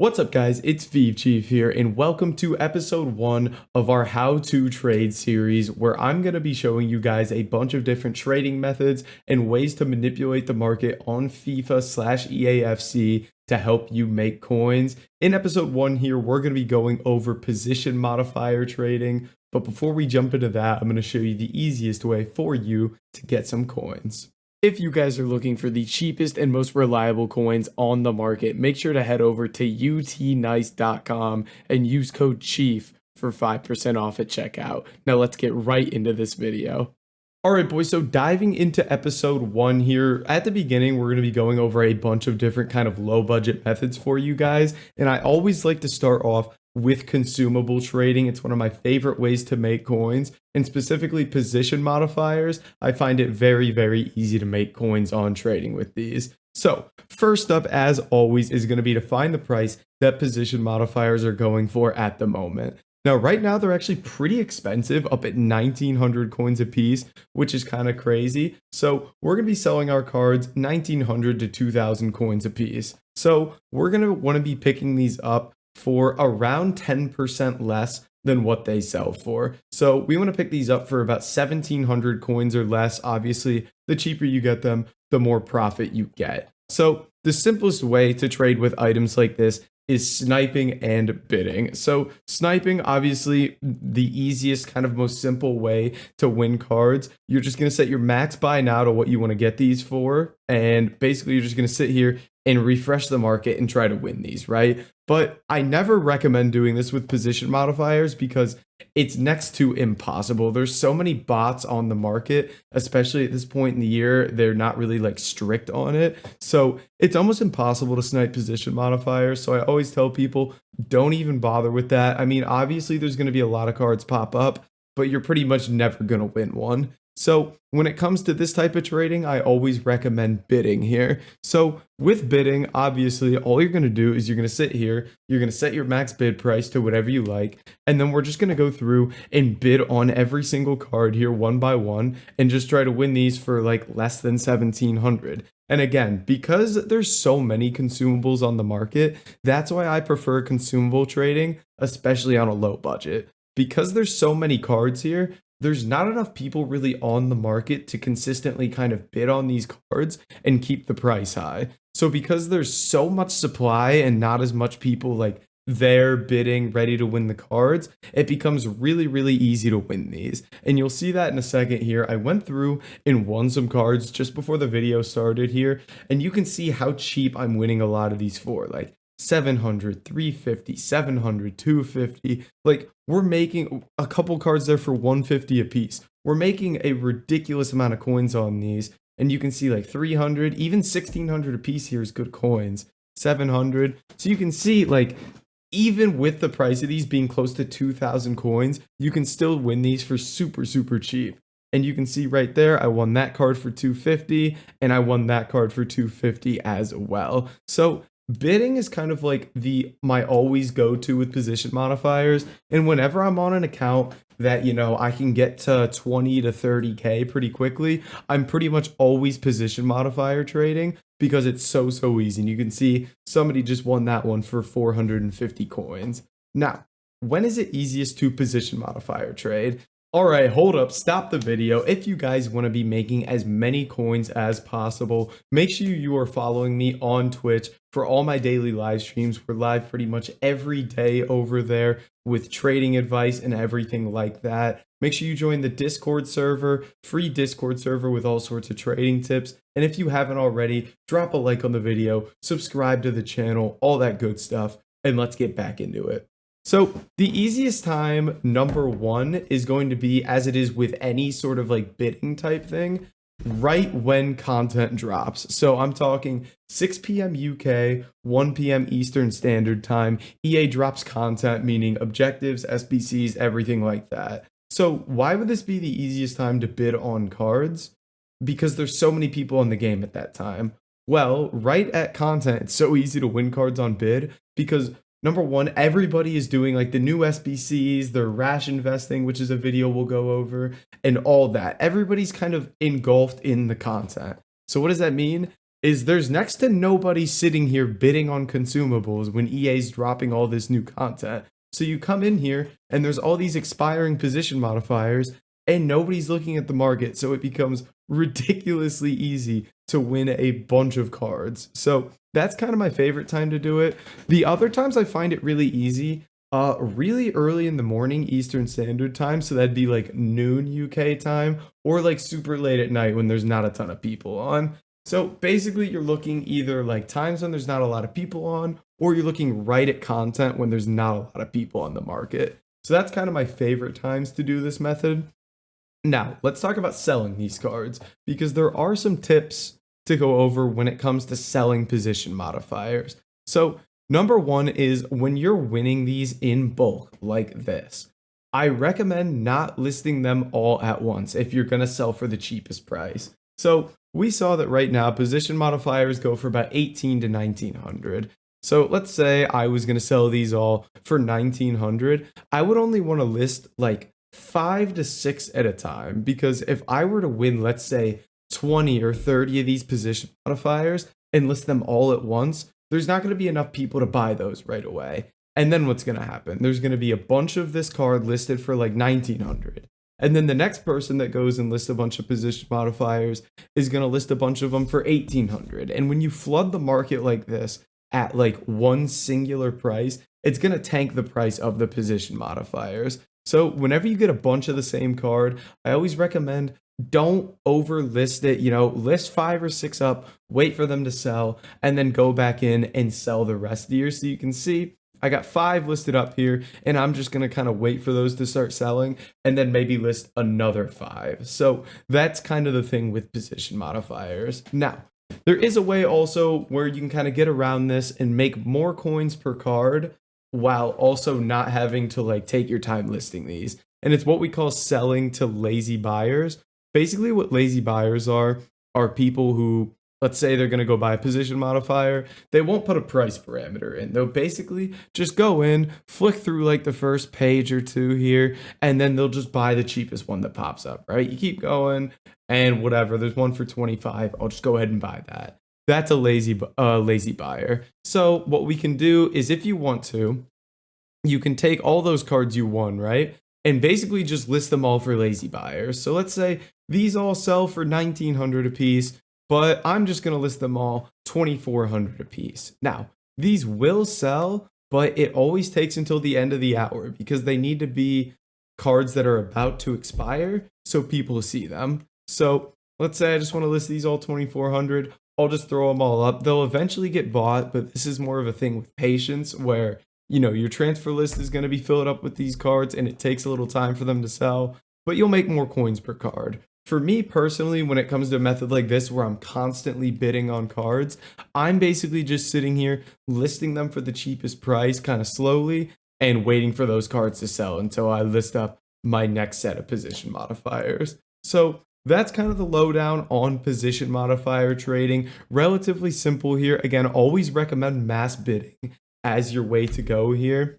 What's up guys, it's Vive Chief here and welcome to episode 1 of our how to trade series where I'm going to be showing you guys a bunch of different trading methods and ways to manipulate the market on FIFA / EAFC to help you make coins. In episode 1 here, we're going to be going over position modifier trading, but before we jump into that, I'm going to show you the easiest way for you to get some coins. If you guys are looking for the cheapest and most reliable coins on the market, make sure to head over to utnice.com and use code CHIEF for 5% off at checkout. Now let's get right into this video. Alright boys, so diving into episode 1 here, at the beginning we're going to be going over a bunch of different kind of low budget methods for you guys, and I always like to start off with consumable trading. It's one of my favorite ways to make coins, and specifically position modifiers. I find it very easy to make coins on trading with these. So first up, as always, is going to be to find the price that position modifiers are going for at the moment. Now, right now, they're actually pretty expensive, up at 1,900 coins a piece, which is kind of crazy. So we're going to be selling our cards 1,900 to 2,000 coins a piece. So we're going to want to be picking these up for around 10% less than what they sell for. So we want to pick these up for about 1,700 coins or less. Obviously, the cheaper you get them, the more profit you get. So the simplest way to trade with items like this is sniping and bidding. So sniping, obviously the easiest, kind of most simple way to win cards. You're just going to set your max buy now to what you want to get these for. And basically you're just going to sit here and refresh the market and try to win these, right? But I never recommend doing this with position modifiers because it's next to impossible. There's so many bots on the market, especially at this point in the year. They're not really like strict on it. So it's almost impossible to snipe position modifiers. So I always tell people, don't even bother with that. I mean, obviously there's going to be a lot of cards pop up, but you're pretty much never going to win one. So when it comes to this type of trading, I always recommend bidding here. So with bidding, obviously, all you're going to do is you're going to sit here, you're going to set your max bid price to whatever you like, and then we're just going to go through and bid on every single card here one by one and just try to win these for like less than 1,700. And again, because there's so many consumables on the market, that's why I prefer consumable trading, especially on a low budget. Because there's so many cards here, there's not enough people really on the market to consistently kind of bid on these cards and keep the price high. So because there's so much supply and not as much people like there bidding ready to win the cards, it becomes really easy to win these. And you'll see that in a second here. I went through and won some cards just before the video started here, and you can see how cheap I'm winning a lot of these for. Like 700, 350, 700, 250. Like we're making a couple cards there for 150 a piece. We're making a ridiculous amount of coins on these. And you can see like 300, even 1,600 a piece here is good coins. 700. So you can see like even with the price of these being close to 2,000 coins, you can still win these for super cheap. And you can see right there, I won that card for 250 and I won that card for 250 as well. So bidding is kind of like my always go-to with position modifiers. And whenever I'm on an account that, you know, I can get to 20 to 30K pretty quickly, I'm pretty much always position modifier trading because it's so easy. And you can see somebody just won that one for 450 coins. Now, when is it easiest to position modifier trade? Alright, hold up, stop the video. If you guys want to be making as many coins as possible, make sure you are following me on Twitch for all my daily live streams. We're live pretty much every day over there with trading advice and everything like that. Make sure you join the Discord server, free Discord server with all sorts of trading tips. And if you haven't already, drop a like on the video, subscribe to the channel, all that good stuff, and let's get back into it. So the easiest time, number one, is going to be, as it is with any sort of like bidding type thing, right when content drops. So I'm talking 6 p.m. UK, 1 p.m. Eastern Standard Time. EA drops content, meaning objectives, SBCs, everything like that. So why would this be the easiest time to bid on cards? Because there's so many people in the game at that time. Well, right at content, it's so easy to win cards on bid because number one, everybody is doing like the new SBCs, the rash investing, which is a video we'll go over, and all that. Everybody's kind of engulfed in the content. So what does that mean? is there's next to nobody sitting here bidding on consumables when EA's dropping all this new content. So you come in here and there's all these expiring position modifiers and nobody's looking at the market. So it becomes ridiculously easy to win a bunch of cards. So that's kind of my favorite time to do it. The other times I find it really easy, really early in the morning Eastern Standard Time. So that'd be like noon UK time, or like super late at night when there's not a ton of people on. So basically, you're looking either like times when there's not a lot of people on, or you're looking right at content when there's not a lot of people on the market. So that's kind of my favorite times to do this method. Now, let's talk about selling these cards, because there are some tips to go over when it comes to selling position modifiers. So, number one is when you're winning these in bulk like this, I recommend not listing them all at once if you're going to sell for the cheapest price. So, we saw that right now position modifiers go for about 18 to 1900. So let's say I was going to sell these all for 1900. I would only want to list like 5 to 6 at a time, because if I were to win, let's say 20 or 30 of these position modifiers and list them all at once, there's not going to be enough people to buy those right away. And then what's going to happen? There's going to be a bunch of this card listed for like 1900. And then the next person that goes and lists a bunch of position modifiers is going to list a bunch of them for 1800. And when you flood the market like this at like one singular price, it's going to tank the price of the position modifiers. So whenever you get a bunch of the same card, I always recommend don't overlist it. List 5 or 6 up, wait for them to sell, and then go back in and sell the rest of the year. So you can see I got 5 listed up here, and I'm just going to kind of wait for those to start selling and then maybe list another 5. So that's kind of the thing with position modifiers. Now, there is a way also where you can kind of get around this and make more coins per card while also not having to like take your time listing these. And it's what we call selling to lazy buyers. Basically, what lazy buyers are people who, let's say they're going to go buy a position modifier. They won't put a price parameter in. They'll basically just go in, flick through like the first page or two here, and then they'll just buy the cheapest one that pops up, right? You keep going and whatever. There's one for 25. I'll just go ahead and buy that. That's a lazy buyer. So what we can do is, if you want to, you can take all those cards you won, right? And basically just list them all for lazy buyers. So let's say these all sell for 1900 a piece, but I'm just going to list them all 2400 a piece. Now, these will sell, but it always takes until the end of the hour because they need to be cards that are about to expire so people see them. So let's say I just want to list these all 2400. I'll just throw them all up. They'll eventually get bought, but this is more of a thing with patience where, your transfer list is going to be filled up with these cards and it takes a little time for them to sell, but you'll make more coins per card. For me personally, when it comes to a method like this where I'm constantly bidding on cards, I'm basically just sitting here listing them for the cheapest price kind of slowly and waiting for those cards to sell until I list up my next set of position modifiers. So that's kind of the lowdown on position modifier trading. Relatively simple here. Again, always recommend mass bidding as your way to go here.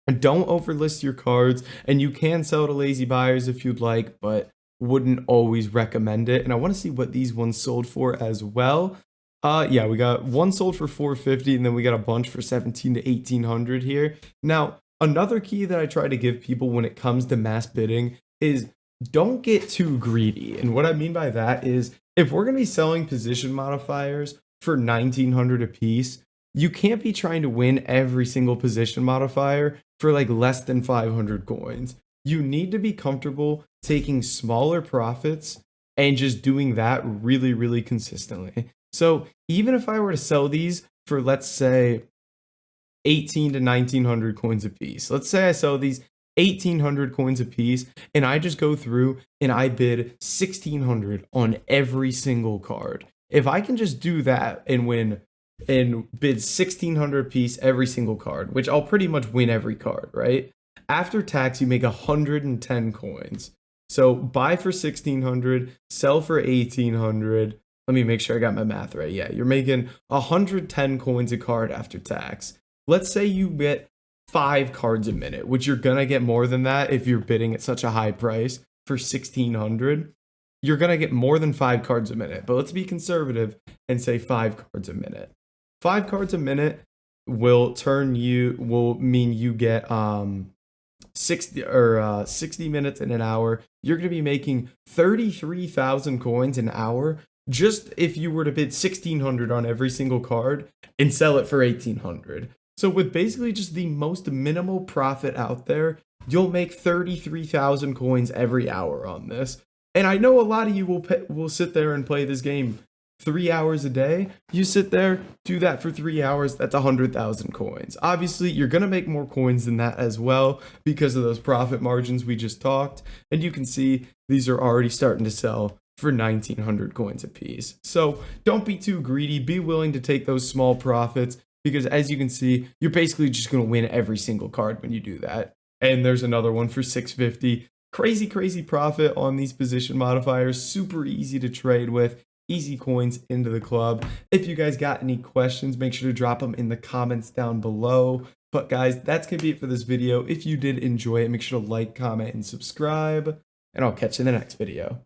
And don't overlist your cards. And you can sell to lazy buyers if you'd like, but wouldn't always recommend it. And I want to see what these ones sold for as well. Yeah, we got one sold for 450, and then we got a bunch for 17 to 1800 here. Now, another key that I try to give people when it comes to mass bidding is don't get too greedy. And what I mean by that is, if we're going to be selling position modifiers for 1900 a piece, you can't be trying to win every single position modifier for like less than 500 coins. You need to be comfortable taking smaller profits and just doing that really, really consistently. So even if I were to sell these for, let's say, 18 to 1900 coins a piece, let's say I sell these 1800 coins a piece and I just go through and I bid 1600 on every single card. If I can just do that and win and bid 1600 a piece every single card, which I'll pretty much win every card, right? After tax, you make 110 coins. So buy for 1600, sell for 1800. Let me make sure I got my math right. Yeah, you're making 110 coins a card after tax. Let's say you get 5 cards a minute, which you're gonna get more than that if you're bidding at such a high price for 1600. you're going to get more than 5 cards a minute. But let's be conservative and say 5 cards a minute. 5 cards a minute will mean you get 60 minutes in an hour. You're going to be making 33,000 coins an hour just if you were to bid 1,600 on every single card and sell it for 1,800. So with basically just the most minimal profit out there, you'll make 33,000 coins every hour on this. And I know a lot of you will sit there and play this game 3 hours a day. You sit there, do that for 3 hours, that's 100,000 coins. Obviously, you're going to make more coins than that as well because of those profit margins we just talked. And you can see these are already starting to sell for 1,900 coins a piece. So don't be too greedy. Be willing to take those small profits because as you can see, you're basically just going to win every single card when you do that. And there's another one for 650. Crazy profit on these position modifiers. Super easy to trade with. Easy coins into the club. If you guys got any questions, make sure to drop them in the comments down below. But guys, that's going to be it for this video. If you did enjoy it, make sure to like, comment, and subscribe. And I'll catch you in the next video.